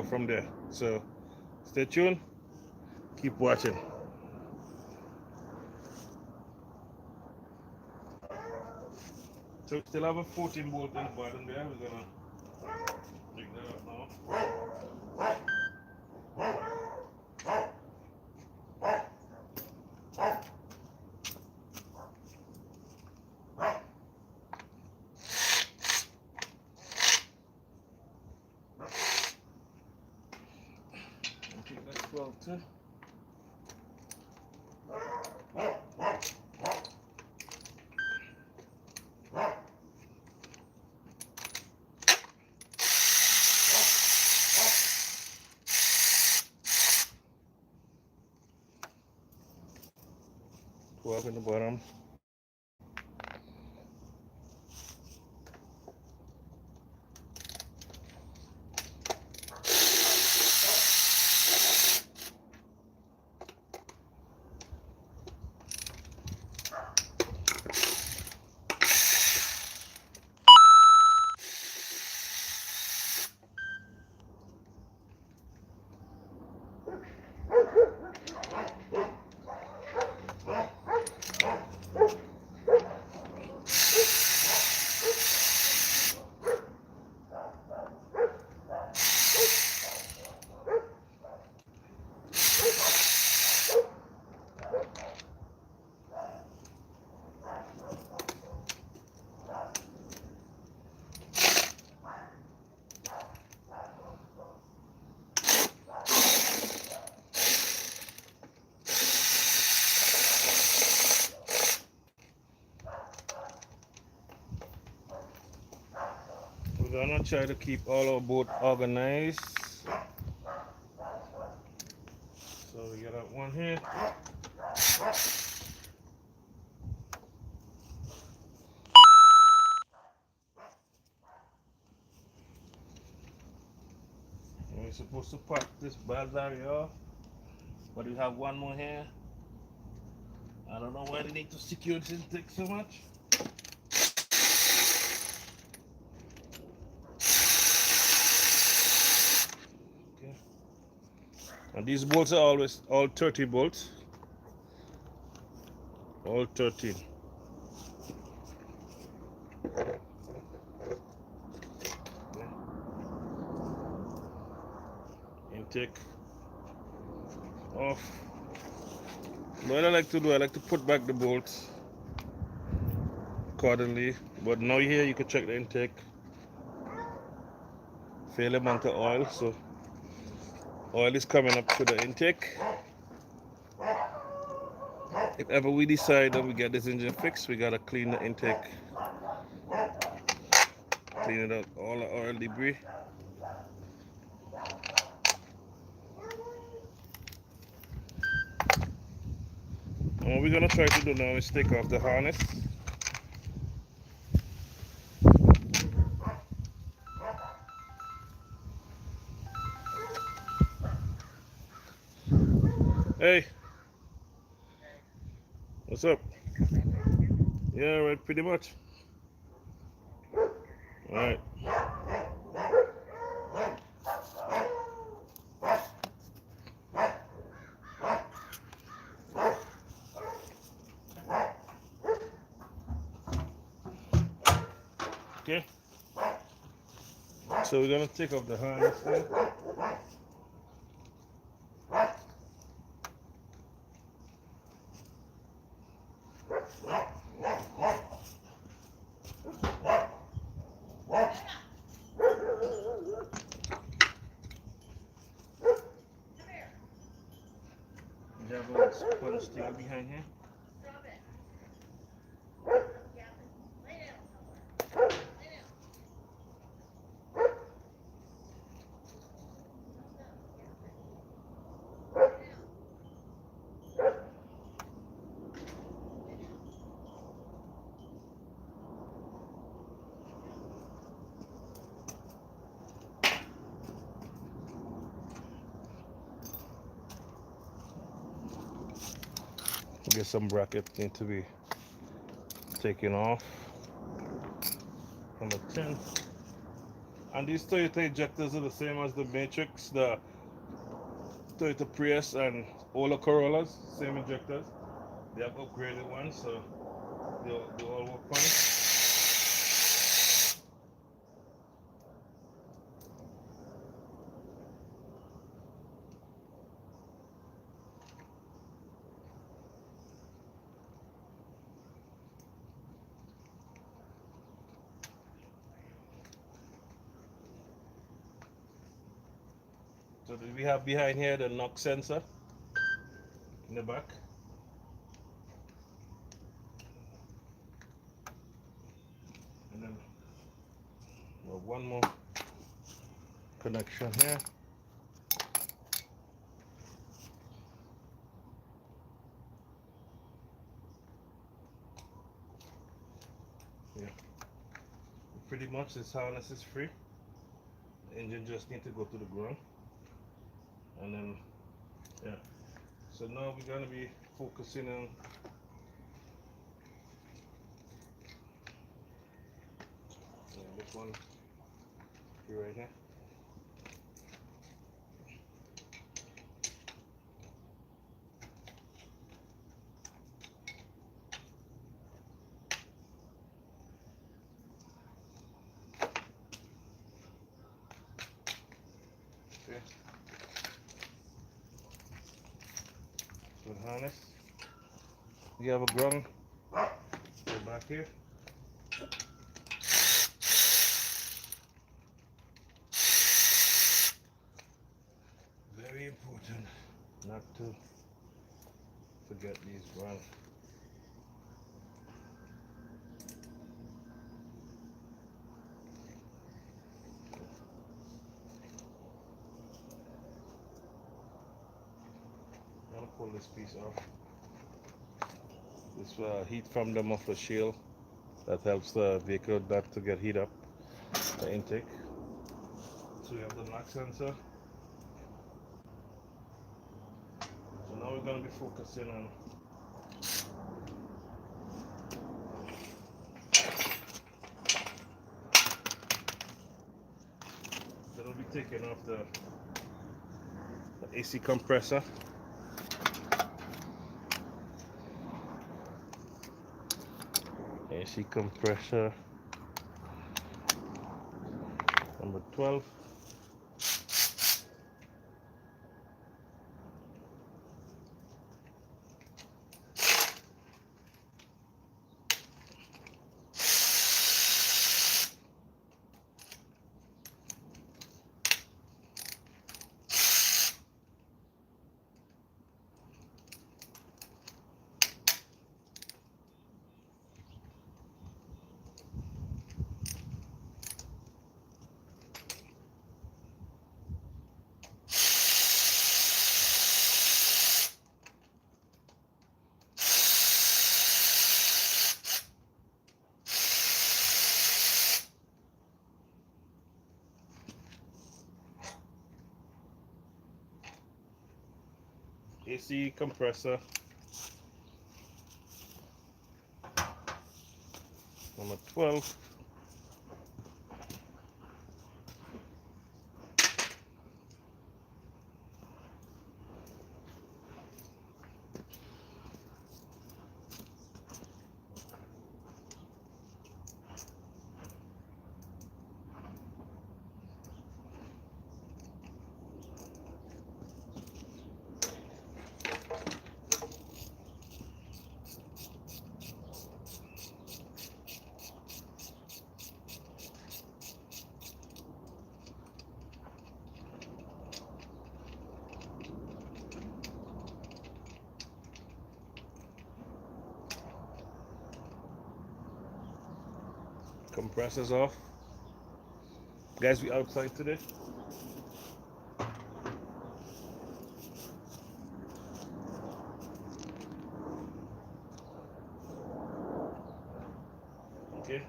from there. So stay tuned, keep watching. So we still have a 14 bolt in the bottom there. We're gonna take that out now. Take that 12 too. 12 in the bottom. We're gonna try to keep all our boat organized. So we got that one here. And we're supposed to pop this bad area off, but we have one more here. I don't know why they need to secure this intake so much. Okay. And these bolts are always all 30 bolts. All 13. Intake off. What I like to do, I like to put back the bolts accordingly. But now here you can check the intake. Fair amount of oil, so oil is coming up to the intake. If ever we decide that we get this engine fixed, we gotta clean the intake, clean it up, all the oil debris. And what we're gonna try to do now is take off the harness. Hey, what's up? Yeah, right, pretty much. All right. Okay. So we're gonna take off the harness then. You have a sponge thing behind here. I guess some brackets need to be taken off from the tin. And these Toyota injectors are the same as the Matrix, the Toyota Prius and all the Corollas, same injectors. They have upgraded ones, so they all work fine. So we have behind here the knock sensor in the back. And then one more connection here. Yeah. Pretty much this harness is free. The engine just need to go to the ground. And then yeah. So now we're gonna be focusing on this one right here. Okay. So the harness. We have a ground. Go back here. Very important not to forget these ground. I'm gonna pull this piece off. This heat from the muffler shield that helps the vehicle not to get heat up the intake. So we have the knock sensor. So now we're going to be focusing on then we'll be taking off the AC compressor. AC compressor number 12. AC compressor number 12. Compressors off. Guys, we outside today. Okay.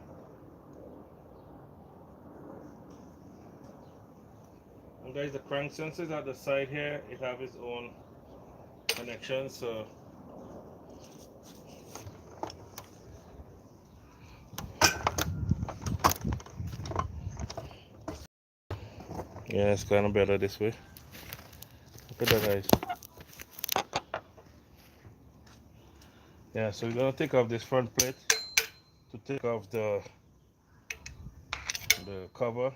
And guys, the crank sensors at the side here, it have its own connection, so Yeah, it's kind of better this way. Look at that, guys. Yeah, so we're gonna take off this front plate to take off the cover,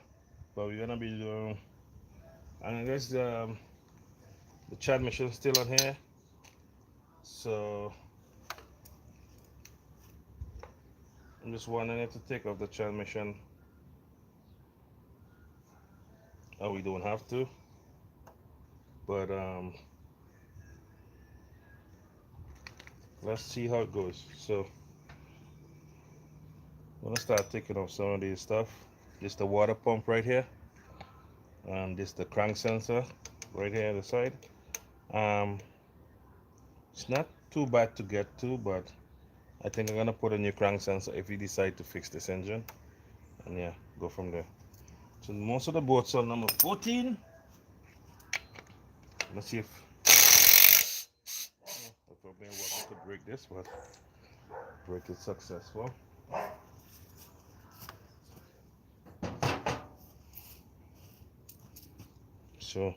but we're gonna be doing, and I guess the transmission is still on here, so I'm just wanting it to take off the transmission. Oh, we don't have to, but let's see how it goes. So I'm gonna start taking off some of these stuff. This the water pump right here, and this the crank sensor right here on the side. Um, it's not too bad to get to, but I think I'm gonna put a new crank sensor if we decide to fix this engine, and yeah, go from there. So most of the bolts are number 14. Let's see if probably I could break this, but break it successful. So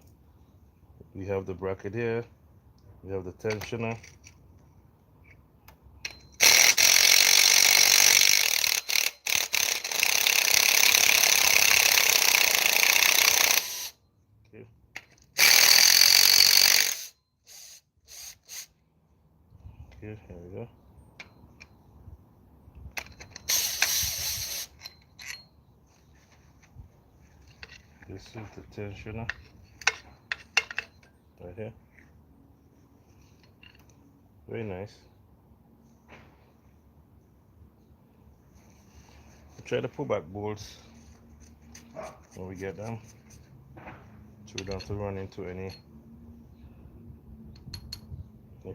we have the bracket here, we have the tensioner. Okay. Okay, here we go. This is the tensioner right here. Very nice. We'll try to pull back bolts when we get them, so we don't have to run into any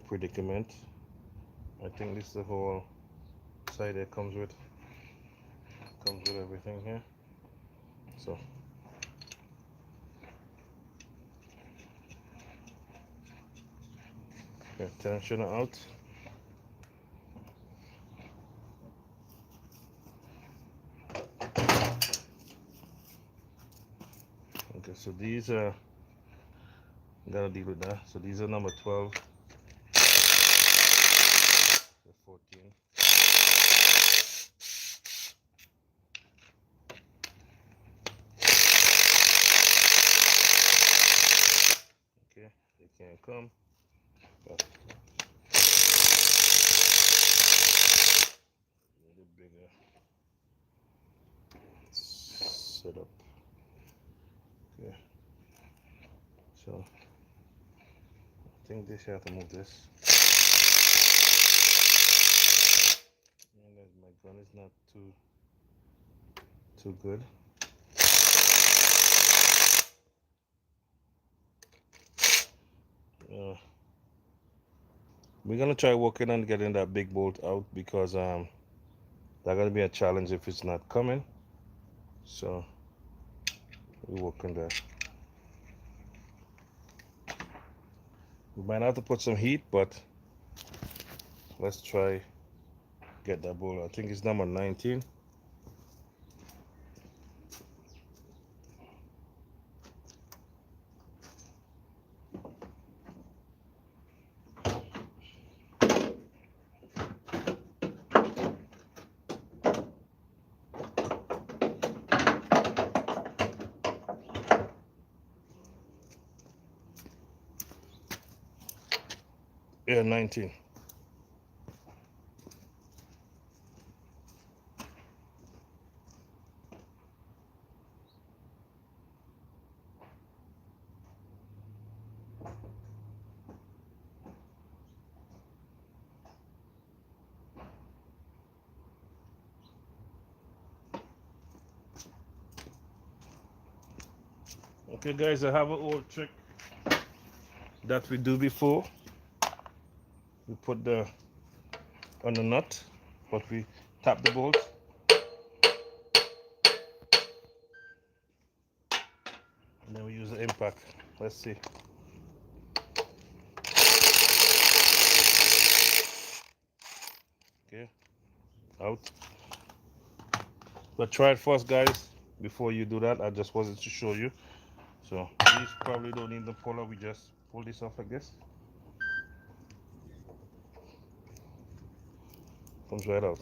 predicament. I think this is the whole side that comes with everything here. So tensioner out. Okay, so these are, gotta deal with that. So these are number 12, 14. Okay, they can't come. But a little bigger setup. Okay, so I think this have to move this. And my gun is not too good. We're gonna try working on getting that big bolt out, because that's gonna be a challenge if it's not coming. So we work on that. We might have to put some heat, but let's try get that bolt. I think it's number 19. Yeah, 19. Okay guys, I have an old trick that we do before. We put on the nut, but we tap the bolt. And then we use the impact. Let's see. Okay, out. But try it first, guys. Before you do that, I just wanted to show you. So these probably don't need the puller. We just pull this off like this. Comes right out.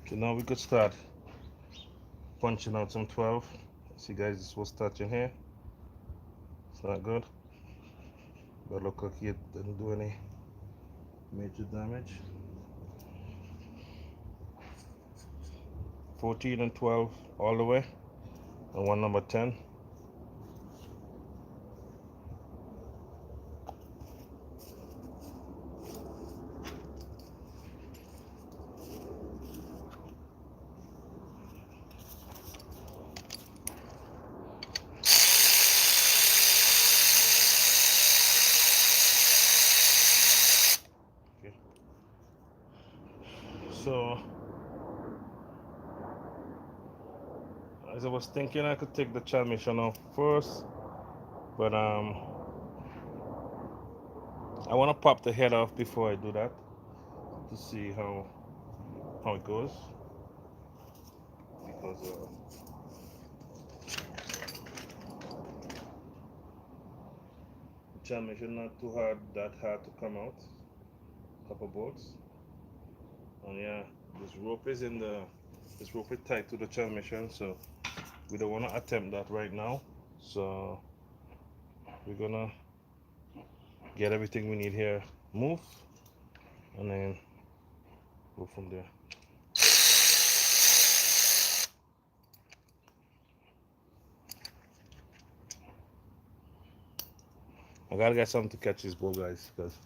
Okay, now we could start punching out some 12. See guys, this was touching here. It's not good. But look like it didn't do any major damage. 14 and 12 all the way. And one number 10. Okay. So as I was thinking, I could take the transmission off first, but I want to pop the head off before I do that to see how it goes, because the transmission not too hard, that hard to come out. Couple bolts, and yeah, this rope is tied to the transmission, so we don't want to attempt that right now. So we're gonna get everything we need here moved, and then go from there. I gotta get something to catch this ball, guys, because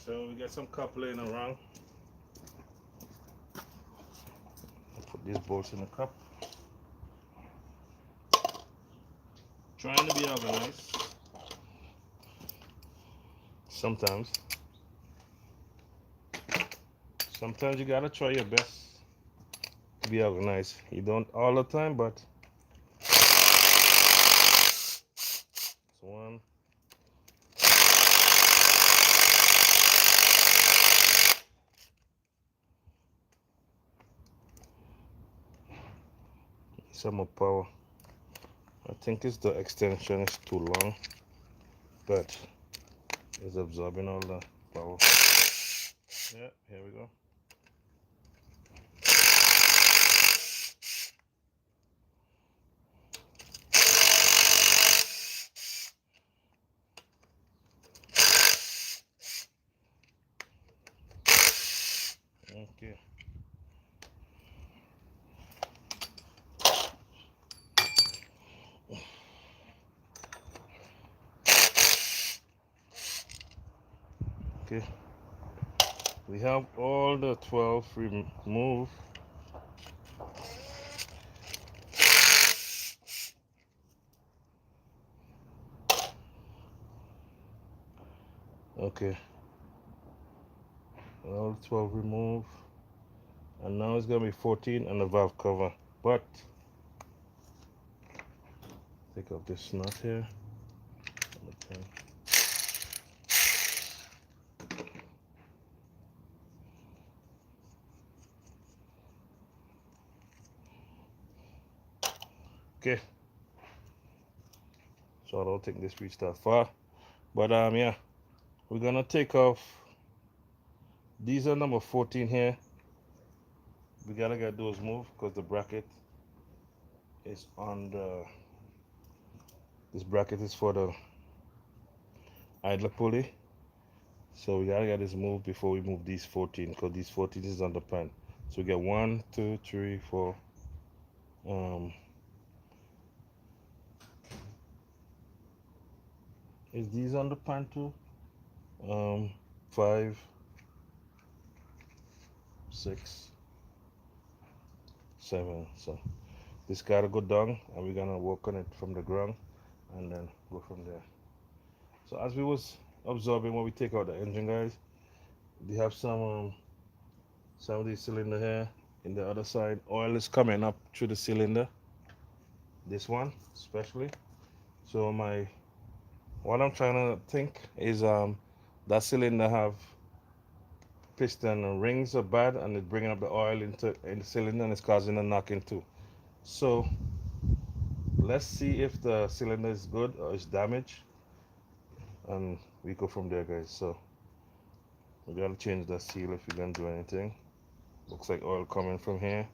so we get some coupling around. I'll put these bolts in the cup. Trying to be organized. Sometimes you gotta try your best to be organized. You don't all the time, but it's one. Some more power. I think it's the extension is too long, but it's absorbing all the power. Yeah, here we go. Okay. Okay. We have all the 12 removed. Okay. All 12 removed. And now it's gonna be 14 and the valve cover. But take out this nut here. Okay. Okay. So I don't think this reached that far. But yeah. We're gonna take off. These are number 14 here. We gotta get those moved because the bracket is on the. This bracket is for the idler pulley. So we gotta get this moved before we move these 14, because these 14 is on the pan. So we get 1, 2, 3, 4. Is these on the pan too? 5, 6, 7. So This gotta go down, and we're gonna work on it from the ground, and then go from there. So as we was observing when we take out the engine, guys, we have some of these cylinder here. In the other side, oil is coming up through the cylinder. This one especially. So what I'm trying to think is that cylinder have piston rings are bad, and it's bringing up the oil in the cylinder, and it's causing a knocking too. So let's see if the cylinder is good or is damaged, and we go from there, guys. So we gotta change the seal if we're gonna do anything. Looks like oil coming from here.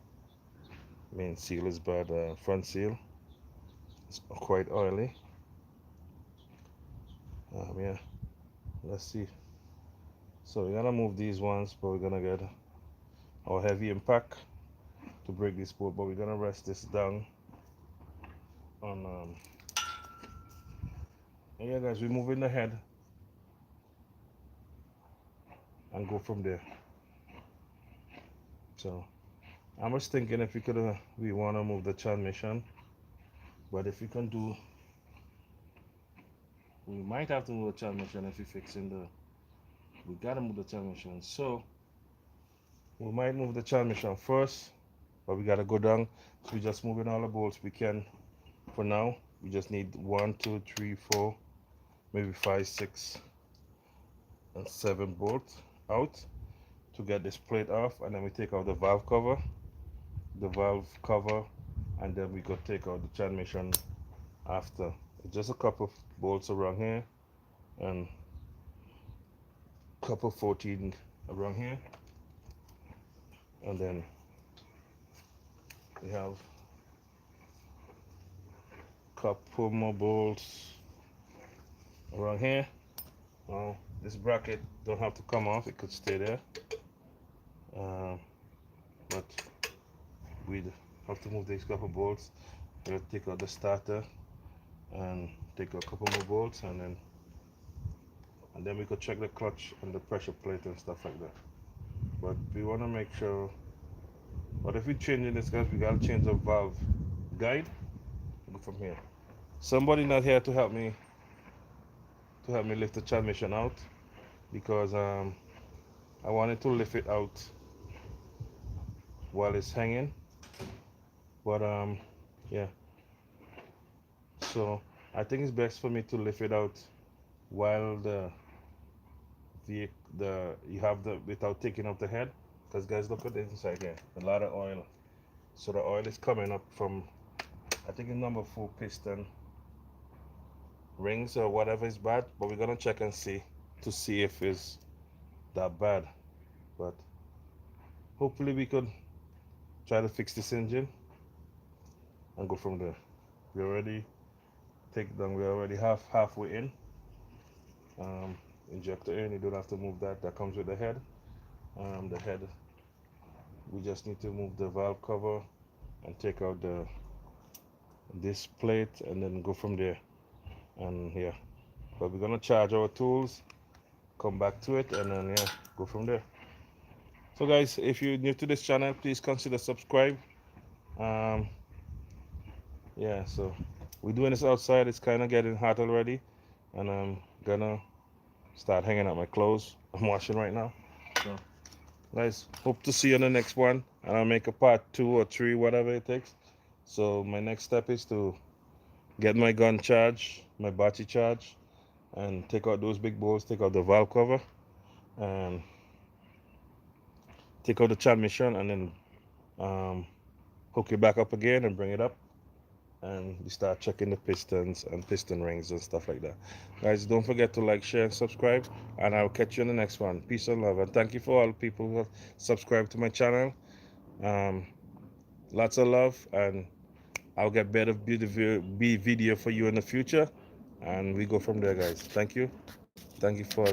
Main seal is bad. Front seal, it's quite oily. Yeah, let's see. So we're gonna move these ones, but we're gonna get our heavy impact to break this bolt. But we're gonna rest this down on. Yeah, guys, we're moving the head and go from there. So I was thinking if we wanna move the transmission, but if we can do, we might have to move the transmission if we're fixing the. We gotta move the transmission. So we might move the transmission first, but we gotta go down. So we're just moving all the bolts we can for now. We just need 1, 2, 3, 4, maybe 5, 6, and 7 bolts out to get this plate off, and then we take out the valve cover, and then we go take out the transmission after. Just a couple of bolts around here, and a couple 14 around here, and then we have a couple more bolts around here. Well, this bracket don't have to come off, it could stay there, but we'd have to move these couple bolts. We'll take out the starter and take a couple more bolts, and then we could check the clutch and the pressure plate and stuff like that. But we want to make sure. But if we changing this, guys, we gotta change the valve guide. Go from here. Somebody not here to help me lift the transmission out, because I wanted to lift it out while it's hanging, but yeah. So I think it's best for me to lift it out while you have the without taking off the head, because guys, look at the inside here, a lot of oil. So the oil is coming up from, I think, it's number 4 piston rings or whatever is bad, but we're gonna check and see to see if it's that bad. But hopefully we could try to fix this engine and go from there. We already we're already halfway in. Injector in, you don't have to move that comes with the head. The head, we just need to move the valve cover and take out this plate, and then go from there. And yeah, but we're gonna charge our tools, come back to it, and then yeah, go from there. So guys, if you're new to this channel, please consider subscribe. Yeah, so we're doing this outside. It's kind of getting hot already, and I'm gonna start hanging out my clothes. I'm washing right now. So guys, hope to see you on the next one, and I'll make a part 2 or 3, whatever it takes. So my next step is to get my gun charged, my battery charged, and take out those big bolts, take out the valve cover, and take out the transmission, and then hook it back up again and bring it up, and we start checking the pistons and piston rings and stuff like that. Guys, don't forget to like, share, and subscribe, and I'll catch you in the next one. Peace and love, and thank you for all the people who have subscribed to my channel. Lots of love, and I'll get better video for you in the future, and we go from there, guys. Thank you for